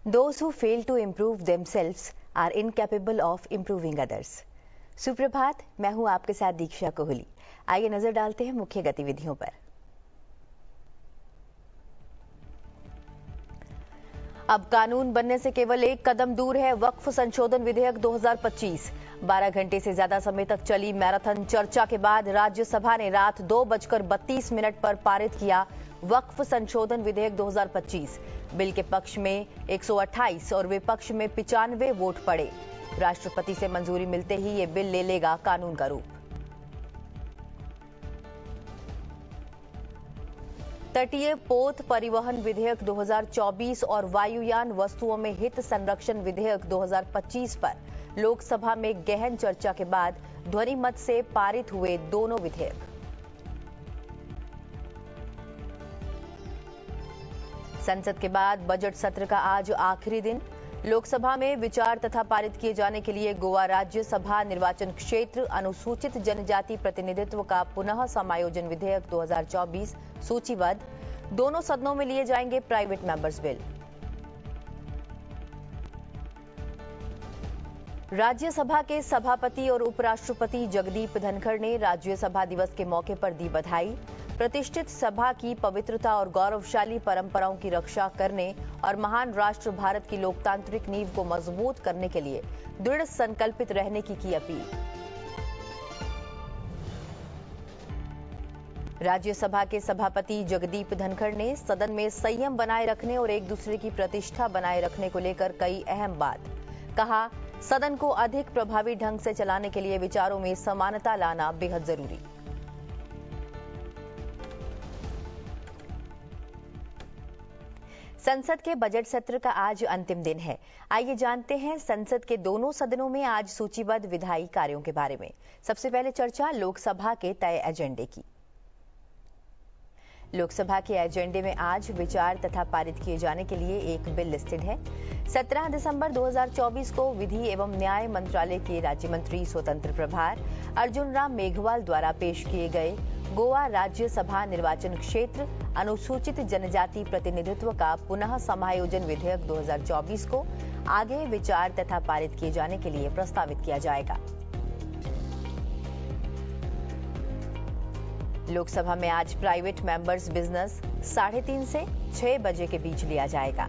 Those who fail to improve themselves are incapable of improving others. सुप्रभात, मैं हूं आपके साथ दीक्षा कोहली। आइए नजर डालते हैं मुख्य गतिविधियों पर। अब कानून बनने से केवल एक कदम दूर है वक्फ संशोधन विधेयक 2025। 12 घंटे से ज्यादा समय तक चली मैराथन चर्चा के बाद राज्यसभा ने रात 2:32 पर पारित किया वक्फ संशोधन विधेयक 2025। बिल के पक्ष में 128 और विपक्ष में 95 वोट पड़े। राष्ट्रपति से मंजूरी मिलते ही ये बिल ले लेगा कानून का रूप। तटीय पोत परिवहन विधेयक 2024 और वायुयान वस्तुओं में हित संरक्षण विधेयक 2025 पर लोकसभा में गहन चर्चा के बाद ध्वनि मत से पारित हुए दोनों विधेयक। संसद के बाद बजट सत्र का आज आखिरी दिन। लोकसभा में विचार तथा पारित किए जाने के लिए गोवा राज्यसभा निर्वाचन क्षेत्र अनुसूचित जनजाति प्रतिनिधित्व का पुनः समायोजन विधेयक 2024 सूचीबद्ध। दोनों सदनों में लिए जाएंगे प्राइवेट मेंबर्स बिल। राज्यसभा के सभापति और उपराष्ट्रपति जगदीप धनखड़ ने राज्यसभा दिवस के मौके पर दी बधाई। प्रतिष्ठित सभा की पवित्रता और गौरवशाली परंपराओं की रक्षा करने और महान राष्ट्र भारत की लोकतांत्रिक नींव को मजबूत करने के लिए दृढ़ संकल्पित रहने की अपील। राज्यसभा के सभापति जगदीप धनखड़ ने सदन में संयम बनाए रखने और एक दूसरे की प्रतिष्ठा बनाए रखने को लेकर कई अहम बात कहा। सदन को अधिक प्रभावी ढंग से चलाने के लिए विचारों में समानता लाना बेहद जरूरी। संसद के बजट सत्र का आज अंतिम दिन है। आइए जानते हैं संसद के दोनों सदनों में आज सूचीबद्ध विधायी कार्यों के बारे में। सबसे पहले चर्चा लोकसभा के तय एजेंडे की। लोकसभा के एजेंडे में आज विचार तथा पारित किए जाने के लिए एक बिल लिस्टेड है। 17 दिसंबर 2024 को विधि एवं न्याय मंत्रालय के राज्य मंत्री स्वतंत्र प्रभार अर्जुन राम मेघवाल द्वारा पेश किए गए गोवा राज्यसभा निर्वाचन क्षेत्र अनुसूचित जनजाति प्रतिनिधित्व का पुनः समायोजन विधेयक 2024 को आगे विचार तथा पारित किए जाने के लिए प्रस्तावित किया जाएगा। लोकसभा में आज प्राइवेट मेंबर्स बिजनेस 3:30 से 6 बजे के बीच लिया जाएगा।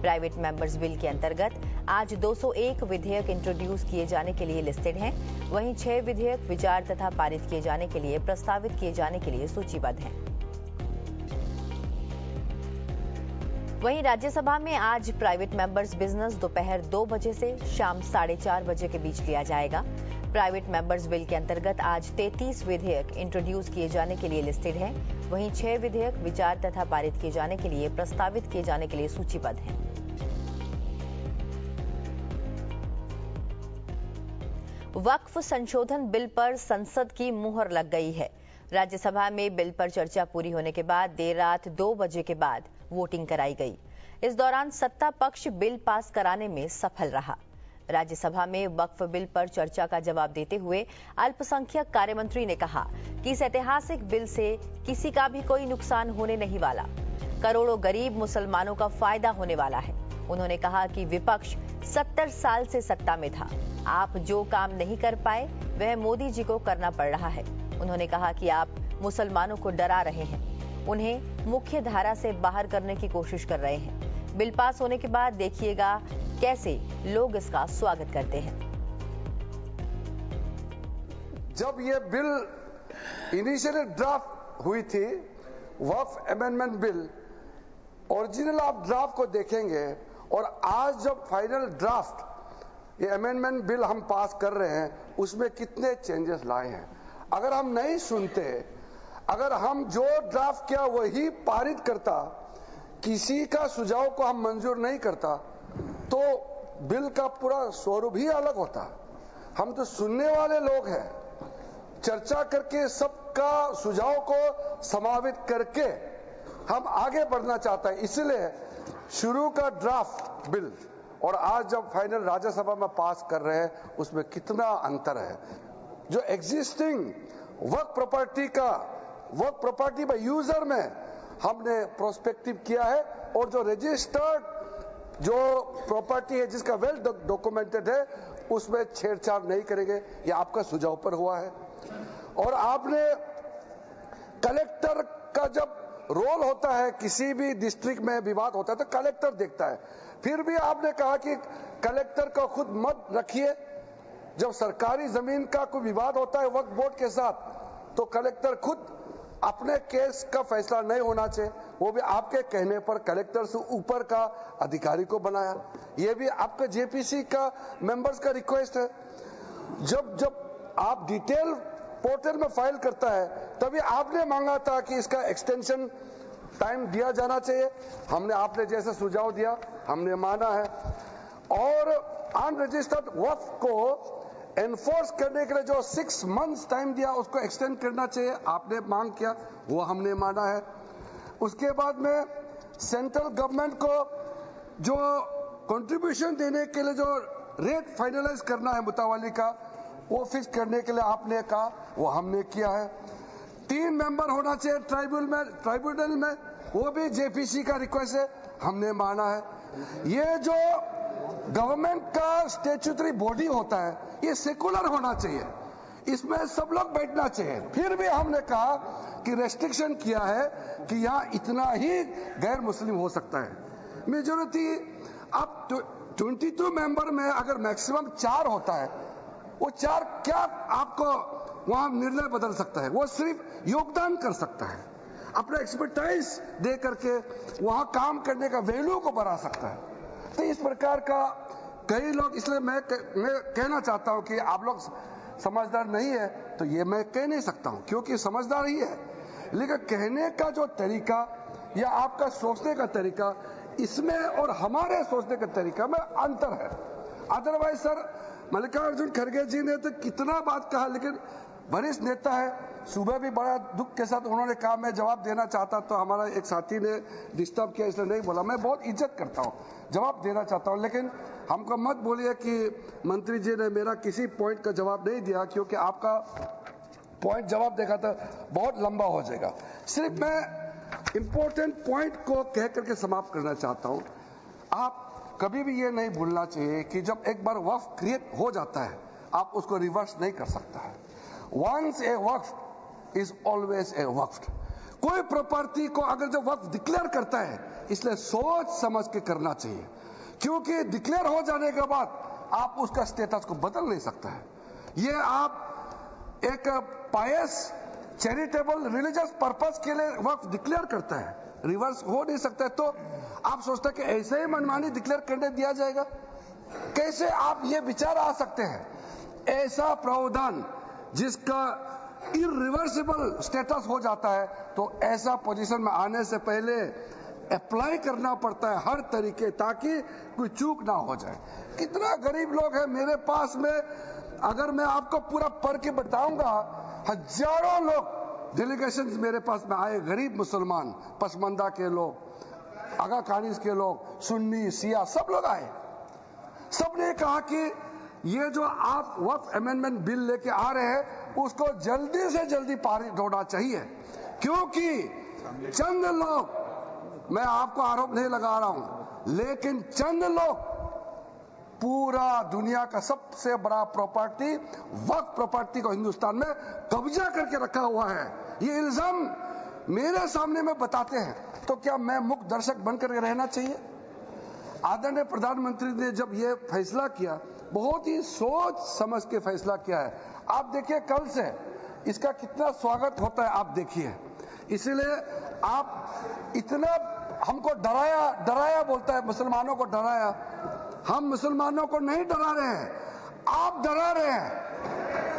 प्राइवेट मेंबर्स बिल के अंतर्गत आज 201 विधेयक इंट्रोड्यूस किए जाने के लिए लिस्टेड हैं। वहीं 6 विधेयक विचार तथा पारित किए जाने के लिए प्रस्तावित किए जाने के लिए सूचीबद्ध हैं। वहीं राज्यसभा में आज प्राइवेट मेंबर्स बिजनेस दोपहर 2 बजे से शाम 4:30 बजे के बीच लिया जाएगा। प्राइवेट मेंबर्स बिल के अंतर्गत आज 33 विधेयक इंट्रोड्यूस किए जाने के लिए लिस्टेड हैं। वहीं 6 विधेयक विचार तथा पारित किए जाने के लिए प्रस्तावित किए जाने के लिए सूचीबद्ध हैं। वक्फ संशोधन बिल पर संसद की मुहर लग गई है। राज्यसभा में बिल पर चर्चा पूरी होने के बाद देर रात 2 बजे के बाद वोटिंग कराई गई। इस दौरान सत्ता पक्ष बिल पास कराने में सफल रहा। राज्यसभा में वक्फ बिल पर चर्चा का जवाब देते हुए अल्पसंख्यक कार्य मंत्री ने कहा कि इस ऐतिहासिक बिल से किसी का भी कोई नुकसान होने नहीं वाला। करोड़ों गरीब मुसलमानों का फायदा होने वाला है। उन्होंने कहा कि विपक्ष 70 साल से सत्ता में था। आप जो काम नहीं कर पाए वह मोदी जी को करना पड़ रहा है। उन्होंने कहा कि आप मुसलमानों को डरा रहे हैं, उन्हें मुख्य धारा से बाहर करने की कोशिश कर रहे हैं। बिल पास होने के बाद देखिएगा कैसे लोग इसका स्वागत करते हैं। जब ये बिल इनिशियली ड्राफ्ट हुई थी, वक्फ अमेंडमेंट बिल, ओरिजिनल आप ड्राफ्ट को देखेंगे और आज जब फाइनल ड्राफ्ट ये अमेंडमेंट बिल हम पास कर रहे हैं, उसमें कितने चेंजेस लाए हैं। अगर हम नहीं सुनते, अगर हम जो ड्राफ्ट किया वही पारित करता, किसी का सुझाव को हम मंजूर नहीं करता, तो बिल का पूरा स्वरूप ही अलग होता। हम तो सुनने वाले लोग हैं, चर्चा करके सबका सुझाव को समावित करके हम आगे बढ़ना चाहते हैं। इसलिए शुरू का ड्राफ्ट बिल और आज जब फाइनल राज्यसभा में पास कर रहे हैं, उसमें कितना अंतर है। जो existing work property by user में हमने प्रोस्पेक्टिव किया है और जो रजिस्टर्ड जो प्रॉपर्टी है जिसका वेल डॉक्यूमेंटेड है उसमें छेड़छाड़ नहीं करेंगे। ये आपका सुझाव पर हुआ है। और आपने कलेक्टर का जब रोल होता है, किसी भी डिस्ट्रिक्ट में विवाद होता है तो कलेक्टर देखता है। फिर भी आपने कहा कि कलेक्टर को खुद मत रखिए। जब सरकारी जमीन का कोई विवाद होता है वक्फ बोर्ड के साथ, तो कलेक्टर खुद अपने केस का फैसला नहीं होना चाहिए, वो भी आपके कहने पर कलेक्टर से ऊपर का अधिकारी को बनाया। ये भी आपके जेपीसी का मेंबर्स का रिक्वेस्ट है। जब आप डिटेल पोर्टल में फाइल करता है तभी आपने मांगा था कि इसका एक्सटेंशन टाइम दिया जाना चाहिए। हमने आपने जैसे सुझाव दिया हमने माना है। और अनरजिस्टर्ड वक्फ को एनफोर्स करने के लिए जो 6 मंथ्स टाइम दिया उसको एक्सटेंड करना चाहिए, आपने मांग किया, वो हमने माना है। उसके बाद में सेंट्रल गवर्नमेंट को जो कंट्रीब्यूशन देने के लिए जो रेट फाइनलाइज करना है मुतावाली का, वो फिक्स करने के लिए आपने कहा, वो हमने किया है। 3 मेंबर होना चाहिए ट्राइब्यूनल में, वो भी जेपीसी का रिक्वेस्ट है, हमने माना है। ये जो गवर्नमेंट का स्टैट्यूटरी बॉडी होता है ये सेकुलर होना चाहिए, इसमें सब लोग बैठना चाहिए। फिर भी हमने कहा कि रेस्ट्रिक्शन किया है कि यहाँ इतना ही गैर मुस्लिम हो सकता है। मेजोरिटी अब 22 मेंबर में अगर मैक्सिमम 4 होता है, वो 4 क्या आपको वहां निर्णय बदल सकता है? वो सिर्फ योगदान कर सकता है, अपना एक्सपर्टाइज दे करके वहां काम करने का वैल्यू को बढ़ा सकता है। तो इस प्रकार का कई लोग, इसलिए मैं कहना चाहता हूं कि आप लोग समझदार नहीं है तो ये मैं कह नहीं सकता हूं, क्योंकि समझदार ही है, लेकिन कहने का जो तरीका या आपका सोचने का तरीका, इसमें और हमारे सोचने का तरीका में अंतर है। अदरवाइज सर मल्लिकार्जुन खड़गे जी ने तो कितना बात कहा, लेकिन वरिष्ठ नेता है, सुबह भी बड़ा दुख के साथ उन्होंने कहा मैं जवाब देना चाहता, तो हमारा एक साथी ने डिस्टर्ब किया इसलिए नहीं बोला। मैं बहुत इज्जत करता हूं, जवाब देना चाहता हूं, लेकिन हमको मत बोलिए कि मंत्री जी ने मेरा किसी पॉइंट का जवाब नहीं दिया, क्योंकि आपका पॉइंट जवाब देखा तो बहुत लंबा हो जाएगा। सिर्फ मैं इंपॉर्टेंट पॉइंट को कह करके समाप्त करना चाहता हूं। आप कभी भी ये नहीं भूलना चाहिए कि जब एक बार वक्फ क्रिएट हो जाता है आप उसको रिवर्स नहीं कर सकता है। वंस ए वक्फ इज ऑलवेज ए वक्फ। कोई प्रॉपर्टी को अगर जब वक्फ डिक्लेयर करता है, इसलिए सोच समझ के करना चाहिए, क्योंकि डिक्लेयर हो जाने के बाद आप उसका स्टेटस को बदल नहीं सकता है। ये आप एक पायस चैरिटेबल रिलीजियस पर्पस के लिए वक्फ डिक्लेयर करता है, रिवर्स हो नहीं सकता है। तो आप सोचते हैं कि ऐसे ही मनमानी डिक्लेयर करने दिया जाएगा? कैसे आप ये विचार आ सकते हैं? ऐसा प्रावधान जिसका इरिवर्सिबल स्टेटस हो जाता है, तो ऐसा पोजीशन में आने से पहले अप्लाई करना पड़ता है हर तरीके, ताकि कोई चूक ना हो जाए। कितना गरीब लोग हैं मेरे पास में, अगर मैं आपको पूरा पढ़ के बताऊंगा, हजारों लोग डेलीगेशन मेरे पास में आए, गरीब मुसलमान, पसमंदा के लोग, आगा कानिस के लोग, सुन्नी सिया, सब लोग आए। सबने कहा कि ये जो आप वक्फ अमेंडमेंट बिल लेके आ रहे हैं उसको जल्दी से जल्दी पारित होना चाहिए, क्योंकि चंद लोग, मैं आपको आरोप नहीं लगा रहा हूं, लेकिन चंद लोग पूरा दुनिया का सबसे बड़ा प्रॉपर्टी, वक्फ प्रॉपर्टी को हिंदुस्तान में कब्जा करके रखा हुआ है। ये इल्जाम मेरे सामने में बताते हैं, तो क्या मैं मुख्य दर्शक बनकर रहना चाहिए? आदरणीय प्रधानमंत्री ने जब ये फैसला किया, बहुत ही सोच समझ के फैसला किया है। आप देखिए कल से इसका कितना स्वागत होता है, आप देखिए। इसलिए आप इतना हमको डराया बोलता है, मुसलमानों को डराया। हम मुसलमानों को नहीं डरा रहे हैं, आप डरा रहे हैं।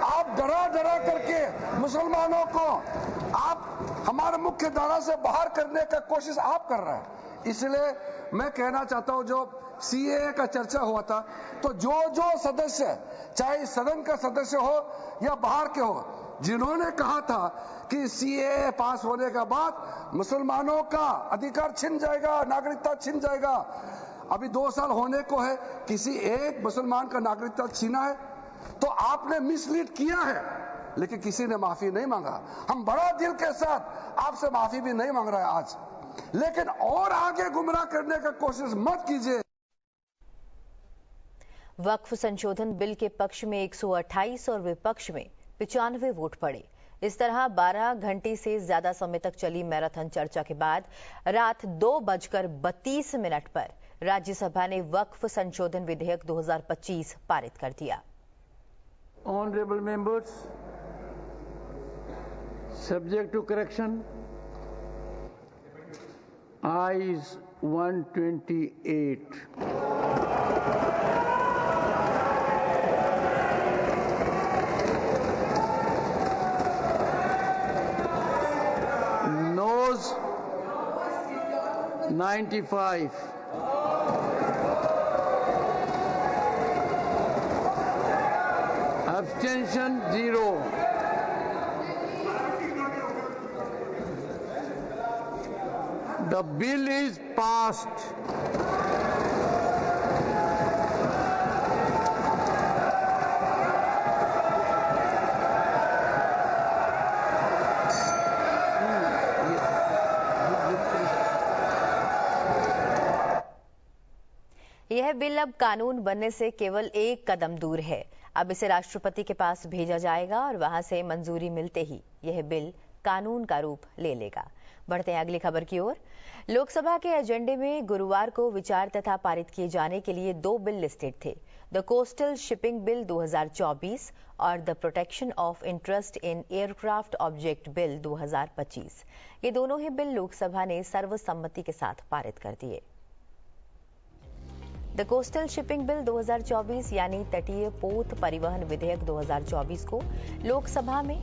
आप डरा करके मुसलमानों को आप हमारे मुख्य धारा से बाहर करने का कोशिश आप कर रहे हैं। इसलिए मैं कहना चाहता हूं, जो सीएए का चर्चा हुआ था, तो जो सदस्य, चाहे सदन का सदस्य हो या बाहर के हो, जिन्होंने कहा था कि सीएए पास होने के बाद मुसलमानों का अधिकार छिन जाएगा, नागरिकता छिन जाएगा, अभी 2 साल होने को है, किसी एक मुसलमान का नागरिकता छीना है? तो आपने मिसलीड किया है, लेकिन किसी ने माफी नहीं मांगा। हम बड़ा दिल के साथ आपसे माफी भी नहीं मांग रहे आज, लेकिन और आगे गुमराह करने का कोशिश मत कीजिए। वक्फ संशोधन बिल के पक्ष में 128 और विपक्ष में 95 वोट पड़े। इस तरह 12 घंटे से ज्यादा समय तक चली मैराथन चर्चा के बाद रात 2:32 पर राज्यसभा ने वक्फ संशोधन विधेयक 2025 पारित कर दिया। Honorable members, subject to correction, ayes 128. Noes 95. Abstention 0. The bill is passed. यह बिल अब कानून बनने से केवल एक कदम दूर है। अब इसे राष्ट्रपति के पास भेजा जाएगा और वहां से मंजूरी मिलते ही यह बिल कानून का रूप ले लेगा। बढ़ते हैं अगली खबर की ओर। लोकसभा के एजेंडे में गुरुवार को विचार तथा पारित किए जाने के लिए 2 बिल लिस्टेड थे, द कोस्टल शिपिंग बिल 2024 और the protection of interest in aircraft object bill 2025। ये दोनों ही बिल लोकसभा ने सर्वसम्मति के साथ पारित कर दिए। द कोस्टल शिपिंग बिल 2024 यानी तटीय पोत परिवहन विधेयक 2024 को लोकसभा में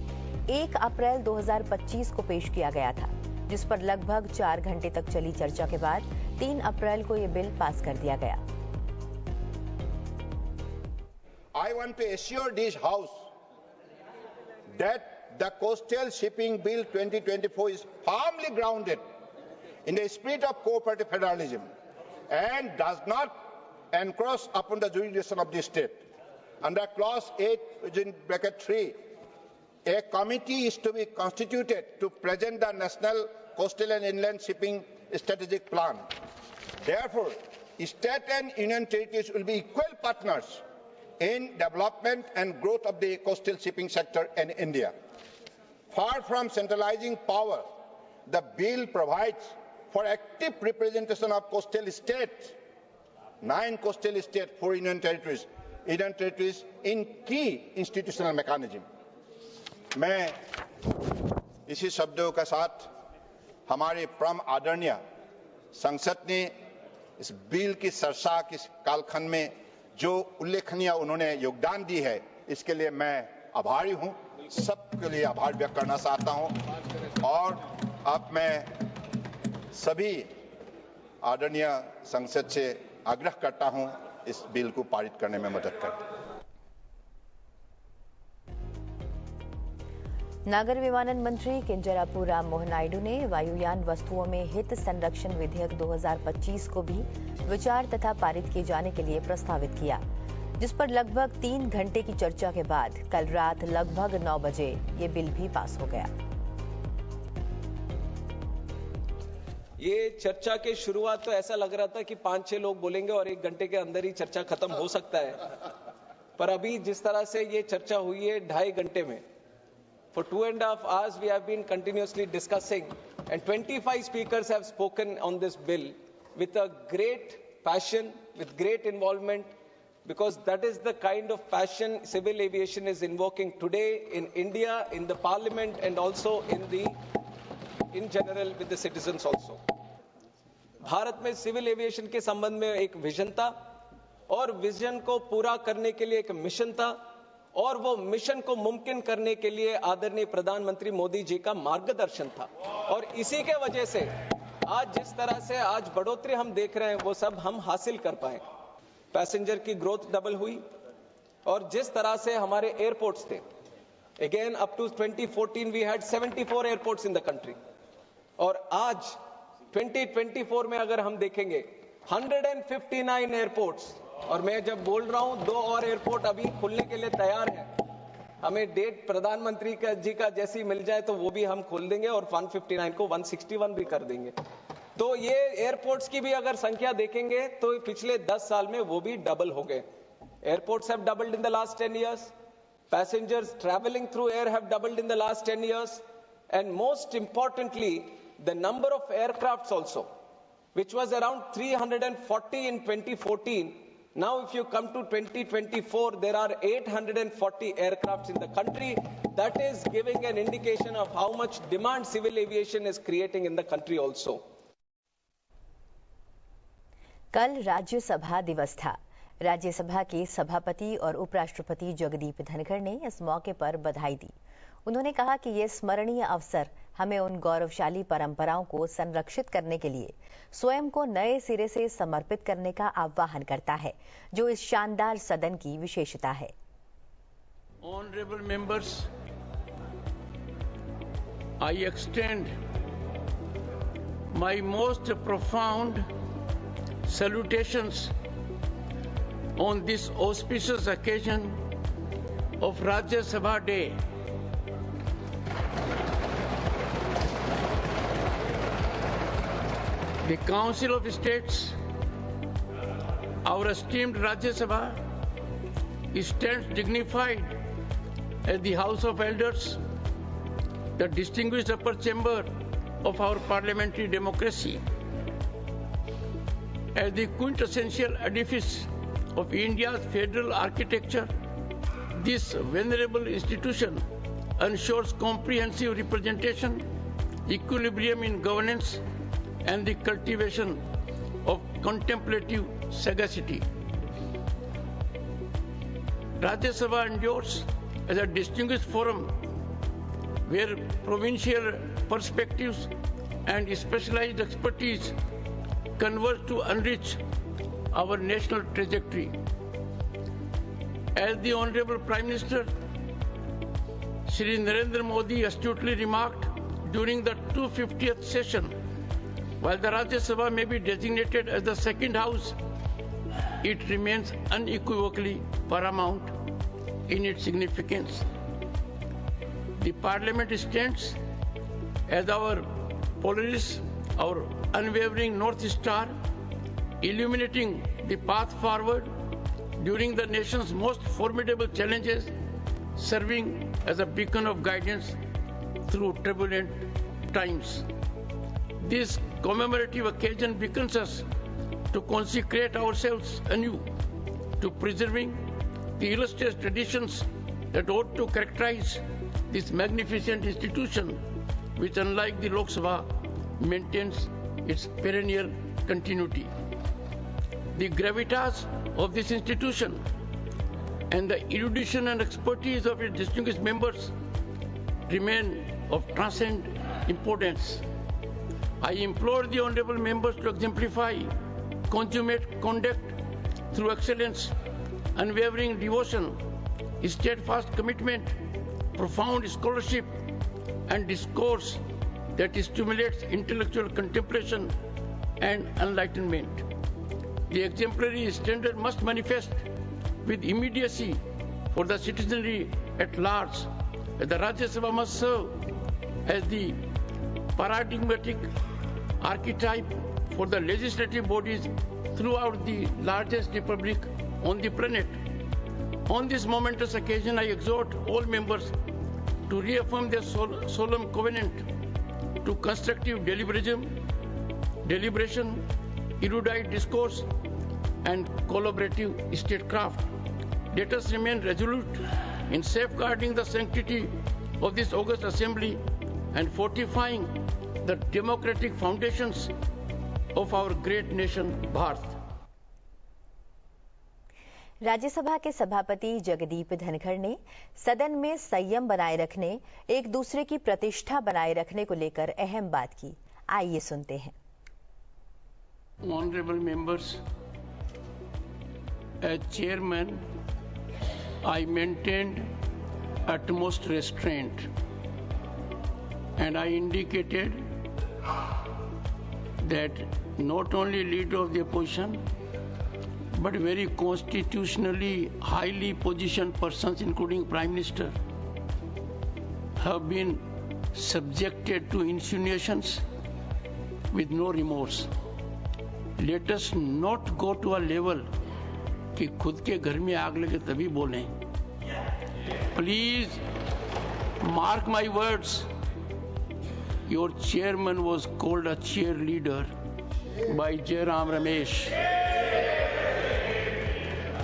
1 अप्रैल 2025 को पेश किया गया था, जिस पर लगभग 4 घंटे तक चली चर्चा के बाद 3 अप्रैल को यह बिल पास कर दिया गया। I want to assure this House that the Coastal Shipping Bill 2024 is firmly grounded in the spirit of cooperative federalism and does not encroach upon the jurisdiction of the state. Under clause 8 within bracket 3, a committee is to be constituted to present the National Coastal and Inland Shipping Strategic Plan. Therefore, state and union territories will be equal partners in development and growth of the coastal shipping sector in India. Far from centralizing power, the bill provides for active representation of coastal states, 9 coastal states, 4 union territories in key institutional mechanism. मैं इसी शब्दों के साथ हमारे परम आदरणीय संसद ने इस बिल की चर्चा के कालखंड में जो उल्लेखनीय उन्होंने योगदान दी है, इसके लिए मैं आभारी हूं। सबके लिए आभार व्यक्त करना चाहता हूं और अब मैं सभी आदरणीय संसद से आग्रह करता हूं इस बिल को पारित करने में मदद करें। नागर विमानन मंत्री किंजरापू राम मोहन नायडू ने वायुयान वस्तुओं में हित संरक्षण विधेयक 2025 को भी विचार तथा पारित किए जाने के लिए प्रस्तावित किया, जिस पर लगभग 3 घंटे की चर्चा के बाद कल रात लगभग 9 बजे ये बिल भी पास हो गया। ये चर्चा के शुरुआत तो ऐसा लग रहा था कि 5-6 लोग बोलेंगे और 1 घंटे के अंदर ही चर्चा खत्म हो सकता है, पर अभी जिस तरह से ये चर्चा हुई है 2.5 घंटे में, for 2.5 hours we have been continuously discussing and 25 speakers have spoken on this bill with a great passion, with great involvement, because that is the kind of passion civil aviation is invoking today in India, in the parliament and also in general with the citizens also. Bharat में civil aviation के संबंध में एक vision था और vision को पूरा करने के लिए एक मिशन था और वो मिशन को मुमकिन करने के लिए आदरणीय प्रधानमंत्री मोदी जी का मार्गदर्शन था और इसी के वजह से आज जिस तरह से आज बढ़ोतरी हम देख रहे हैं वो सब हम हासिल कर पाए। पैसेंजर की ग्रोथ डबल हुई और जिस तरह से हमारे एयरपोर्ट्स थे, again up to 2014 we had 74 airports in the country और आज 2024 में अगर हम देखेंगे 159 एयरपोर्ट्स और मैं जब बोल रहा हूं 2 और एयरपोर्ट अभी खुलने के लिए तैयार है। हमें डेट प्रधानमंत्री जी का जैसी मिल जाए तो वो भी हम खोल देंगे और 159 को 161 भी कर देंगे। तो ये एयरपोर्ट्स की भी अगर संख्या देखेंगे तो पिछले 10 साल में वो भी डबल हो गए। Airports have doubled in the last 10 years. Passengers traveling through air have doubled in the last 10 years. And most importantly, the number of aircrafts also, which was around 340 in 2014. Now, if you come to 2024, there are 840 aircrafts in the country. That is giving an indication of how much demand civil aviation is creating in the country also. कल राज्यसभा दिवस था। राज्यसभा के सभापति और उपराष्ट्रपति जगदीप धनखड़ ने इस मौके पर बधाई दी। उन्होंने कहा कि ये स्मरणीय अवसर हमें उन गौरवशाली परंपराओं को संरक्षित करने के लिए स्वयं को नए सिरे से समर्पित करने का आह्वान करता है, जो इस शानदार सदन की विशेषता है। Honorable members, I extend my most profound salutations on this auspicious occasion of Rajya Sabha Day. The Council of States, our esteemed Rajya Sabha, stands dignified as the House of Elders, the distinguished upper chamber of our parliamentary democracy. As the quintessential edifice of India's federal architecture, this venerable institution ensures comprehensive representation, equilibrium in governance, and the cultivation of contemplative sagacity. Rajya Sabha endures as a distinguished forum where provincial perspectives and specialized expertise converge to enrich our national trajectory. As the Honorable Prime Minister Shri Narendra Modi astutely remarked during the 250th session, while the Rajya Sabha may be designated as the second house, it remains unequivocally paramount in its significance. The Parliament stands as our Polaris, our unwavering North Star, illuminating the path forward during the nation's most formidable challenges, serving as a beacon of guidance through turbulent times. This commemorative occasion beckons us to consecrate ourselves anew to preserving the illustrious traditions that ought to characterize this magnificent institution, which, unlike the Lok Sabha, maintains its perennial continuity. The gravitas of this institution and the erudition and expertise of its distinguished members remain of transcendent importance. I implore the honorable members to exemplify consummate conduct through excellence, unwavering devotion, steadfast commitment, profound scholarship, and discourse that stimulates intellectual contemplation and enlightenment. The exemplary standard must manifest with immediacy for the citizenry at large. The Rajya Sabha must serve as the paradigmatic archetype for the legislative bodies throughout the largest republic on the planet. On this momentous occasion, I exhort all members to reaffirm their solemn covenant to constructive deliberation, erudite discourse, and collaborative statecraft. Let us remain resolute in safeguarding the sanctity of this august assembly and fortifying the democratic foundations of our great nation, Bharat. Rajya Sabha के सभापति जगदीप धनखड़ ने सदन में संयम बनाए रखने, एक दूसरे की प्रतिष्ठा बनाए रखने को लेकर अहम बात की। आइए सुनते हैं। Honorable members, as chairman, I maintained utmost restraint, and I indicated that not only leader of the opposition, but very constitutionally highly positioned persons, including Prime Minister, have been subjected to insinuations with no remorse. Let us not go to a level कि खुद के घर में आग लगे तभी बोलें। Please mark my words, your chairman was called a cheerleader by Jairam Ramesh.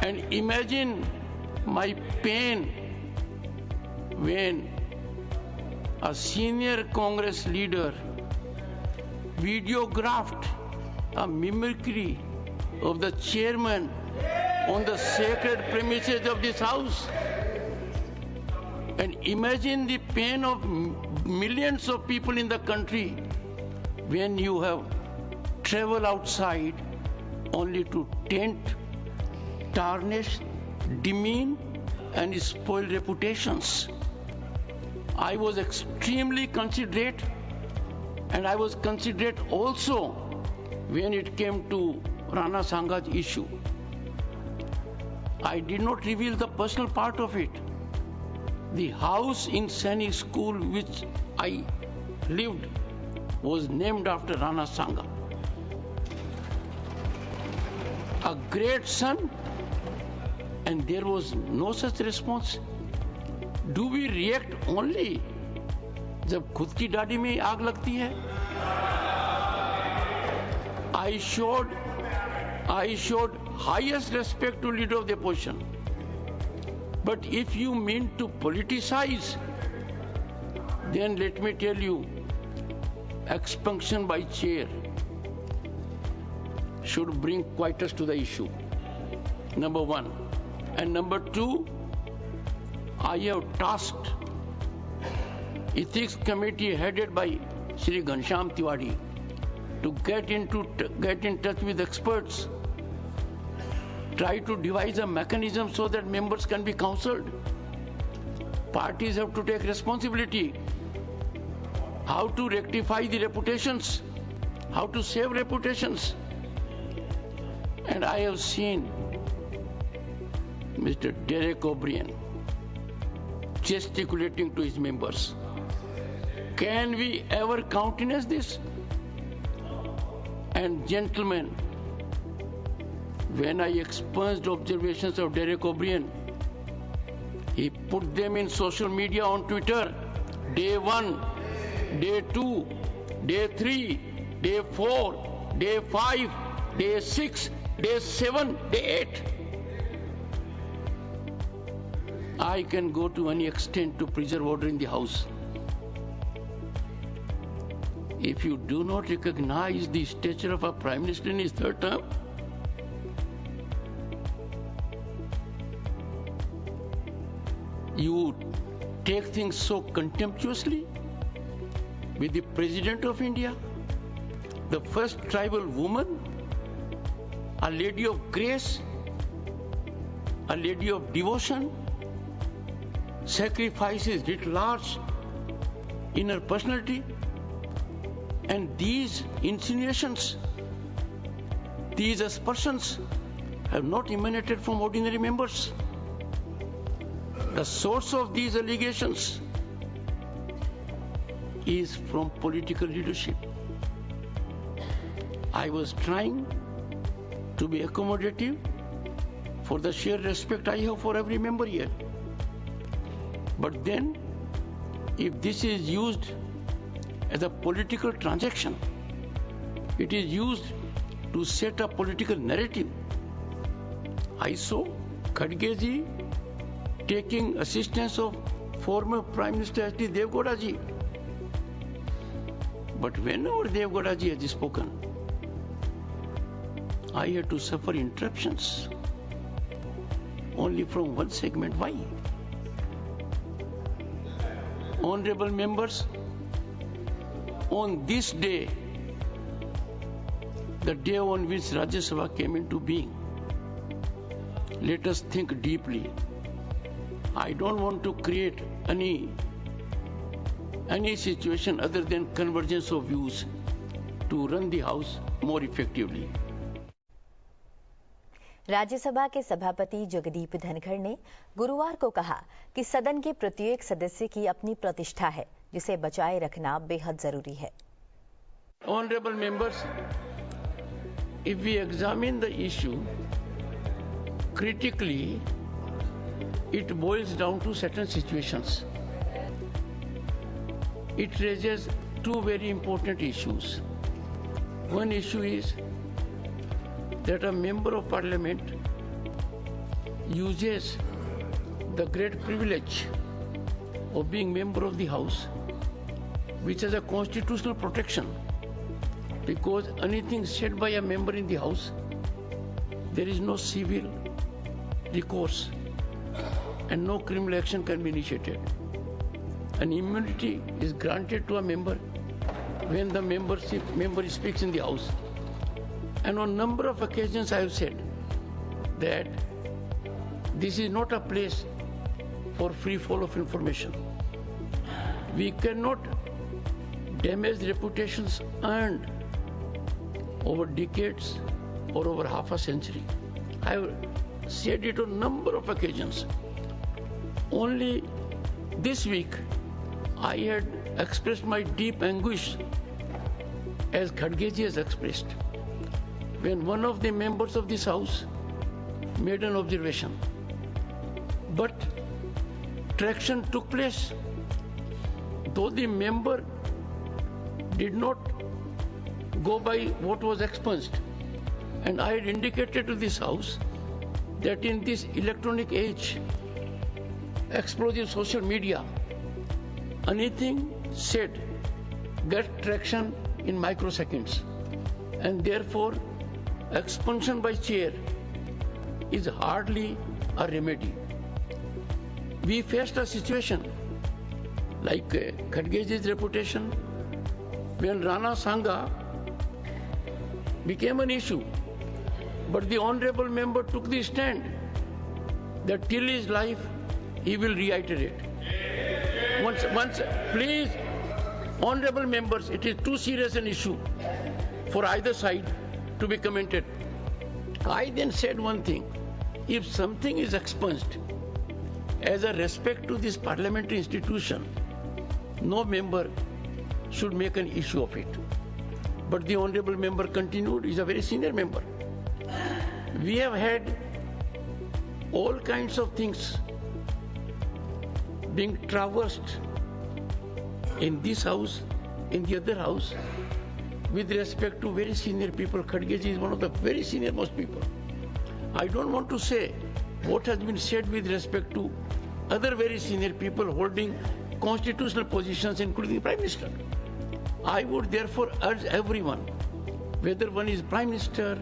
And imagine my pain when a senior Congress leader videographed a mimicry of the chairman on the sacred premises of this house. And imagine the pain of millions of people in the country when you have traveled outside only to taint, tarnish, demean, and spoil reputations. I was extremely considerate, and I was considerate also when it came to Rana Sanga's issue. I did not reveal the personal part of it. The house in Saini School which I lived was named after Rana Sanga. A great son, and there was no such response. Do we react only जब खुद की दाढ़ी में आग लगती है? I showed highest respect to leader of the opposition. But if you mean to politicize, then let me tell you, expunction by chair should bring quietus to the issue. Number one. And number two, I have tasked Ethics Committee headed by Shri Ghanshyam Tiwari to get in touch with experts, try to devise a mechanism so that members can be counseled. Parties have to take responsibility. How to rectify the reputations, how to save reputations. And I have seen Mr. Derek O'Brien gesticulating to his members. Can we ever countenance this? And gentlemen, when I expunged observations of Derek O'Brien, he put them in social media on Twitter. Day 1, day 2, day 3, day 4, day 5, day 6, day 7, day 8. I can go to any extent to preserve order in the house. If you do not recognize the stature of a Prime Minister in his third term, you take things so contemptuously with the President of India, the first tribal woman, a lady of grace, a lady of devotion, sacrifices writ large in her personality. And these insinuations, these aspersions have not emanated from ordinary members. The source of these allegations is from political leadership. I was trying to be accommodative for the sheer respect I have for every member here. But then, if this is used as a political transaction, it is used to set a political narrative. I saw Khadge ji taking assistance of former Prime Minister H.D. Deve Gowda ji. But whenever Deve Gowda ji has spoken, I had to suffer interruptions only from one segment. Why? Honorable members, on this day, the day on which Rajya Sabha came into being, let us think deeply. I don't want to create any situation other than convergence of views to run the house more effectively. Rajya Sabha के सभापति जगदीप धनखड़ ने गुरुवार को कहा कि सदन के प्रत्येक सदस्य की अपनी प्रतिष्ठा है, जिसे बचाए रखना बेहद जरूरी है। Honorable members, if we examine the issue, critically, it boils down to certain situations. It raises two very important issues. One issue is that a member of parliament uses the great privilege of being member of the house, which has a constitutional protection, because anything said by a member in the house, there is no civil recourse and no criminal action can be initiated. An immunity is granted to a member when the member speaks in the house. And on a number of occasions I have said that this is not a place for free flow of information. We cannot damage reputations earned over decades or over half a century. I have said it on a number of occasions. Only this week I had expressed my deep anguish, as Khadgeji has expressed, when one of the members of this house made an observation. But traction took place, though the member did not go by what was expunged. And I had indicated to this house that in this electronic age, explosive social media, anything said gets traction in microseconds, and therefore expunction by chair is hardly a remedy. We faced a situation like Khadgeji's reputation when Rana Sangha became an issue, but the honorable member took the stand that till his life he will reiterate. Once, please, honorable members, it is too serious an issue for either side to be commented. I then said one thing: if something is expunged as a respect to this parliamentary institution, no member should make an issue of it. But the honorable member continued. He's a very senior member. We have had all kinds of things being traversed in this house, in the other house, with respect to very senior people. Khadgeji is one of the very senior most people. I don't want to say what has been said with respect to other very senior people holding constitutional positions, including the Prime Minister. I would therefore urge everyone, whether one is Prime Minister,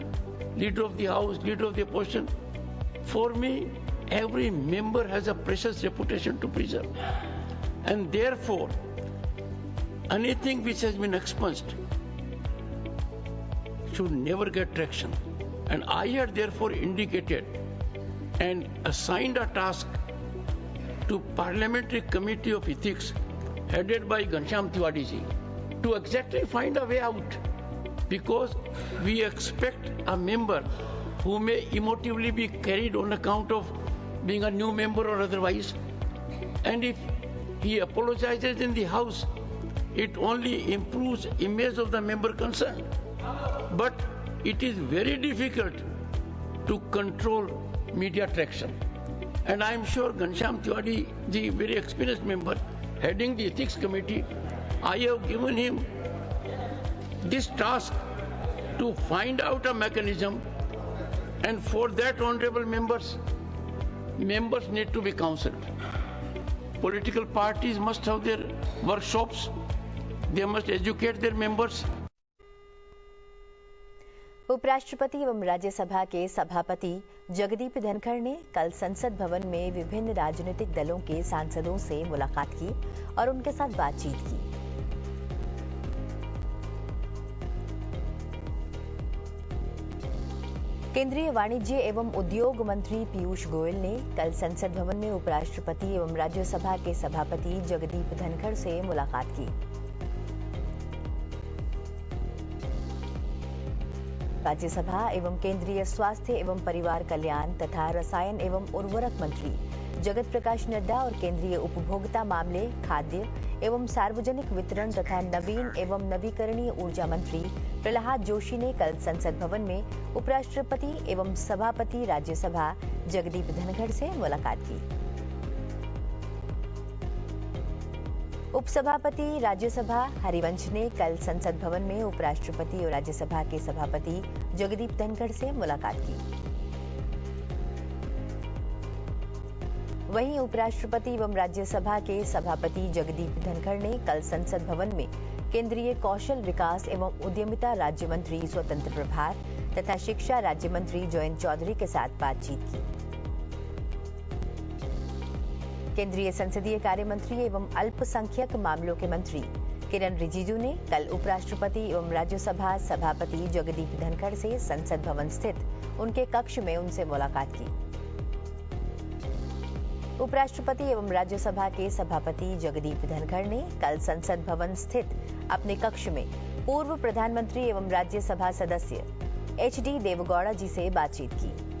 Leader of the House, Leader of the Opposition, for me, every member has a precious reputation to preserve. And therefore, anything which has been expunged should never get traction. And I had therefore indicated and assigned a task to Parliamentary Committee of Ethics, headed by Ghanshyam Tiwari ji, to exactly find a way out, because we expect a member who may emotively be carried on account of being a new member or otherwise, and if he apologizes in the House, it only improves image of the member concerned. But it is very difficult to control media traction. And I am sure Ghanshyam Tiwari, the very experienced member heading the Ethics Committee, I have given him this task to find out a mechanism, and for that, honorable members need to be counseled. Political parties must have their workshops, they must educate their members. उपराष्ट्रपति एवं राज्यसभा के सभापति जगदीप धनखड़ ने कल संसद भवन में विभिन्न राजनीतिक दलों के सांसदों से मुलाकात की और उनके साथ बातचीत की। केंद्रीय वाणिज्य एवं उद्योग मंत्री पीयूष गोयल ने कल संसद भवन में उपराष्ट्रपति एवं राज्यसभा के सभापति जगदीप धनखड़ से मुलाकात की। राज्यसभा एवं केंद्रीय स्वास्थ्य एवं परिवार कल्याण तथा रसायन एवं उर्वरक मंत्री जगत प्रकाश नड्डा और केंद्रीय उपभोक्ता मामले, खाद्य एवं सार्वजनिक वितरण तथा नवीन एवं नवीकरणीय ऊर्जा मंत्री प्रहलाद जोशी ने कल संसद भवन में उपराष्ट्रपति एवं सभापति राज्यसभा जगदीप धनखड़ से मुलाकात की। उपसभापति राज्यसभा हरिवंश ने कल संसद भवन में उपराष्ट्रपति और राज्यसभा के सभापति जगदीप धनखड़ से मुलाकात की। वहीं उपराष्ट्रपति एवं राज्यसभा के सभापति जगदीप धनखड़ ने कल संसद भवन में केंद्रीय कौशल विकास एवं उद्यमिता राज्य मंत्री स्वतंत्र प्रभार तथा शिक्षा राज्य मंत्री जयंत चौधरी के साथ बातचीत की। केंद्रीय संसदीय कार्य मंत्री एवं अल्पसंख्यक मामलों के मंत्री किरण रिजिजू ने कल उपराष्ट्रपति एवं राज्यसभा सभापति जगदीप धनखड़ से संसद भवन स्थित उनके कक्ष में उनसे मुलाकात की। उपराष्ट्रपति एवं राज्यसभा के सभापति जगदीप धनखड़ ने कल संसद भवन स्थित अपने कक्ष में पूर्व प्रधानमंत्री एवं राज्यसभा सदस्य HD देवेगौड़ा जी से बातचीत की।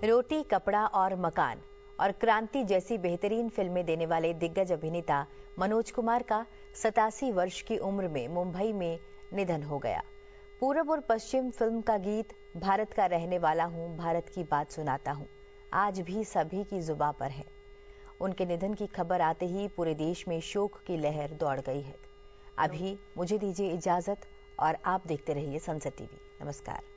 रोटी, कपड़ा और मकान और क्रांति जैसी बेहतरीन फिल्में देने वाले दिग्गज अभिनेता मनोज कुमार का 87 वर्ष की उम्र में मुंबई में निधन हो गया। पूरब और पश्चिम फिल्म का गीत भारत का रहने वाला हूं, भारत की बात सुनाता हूं आज भी सभी की जुबां पर है। उनके निधन की खबर आते ही पूरे देश में शोक की लहर दौड़ गई है। अभी मुझे दीजिए इजाजत और आप देखते रहिए संसद टीवी। नमस्कार।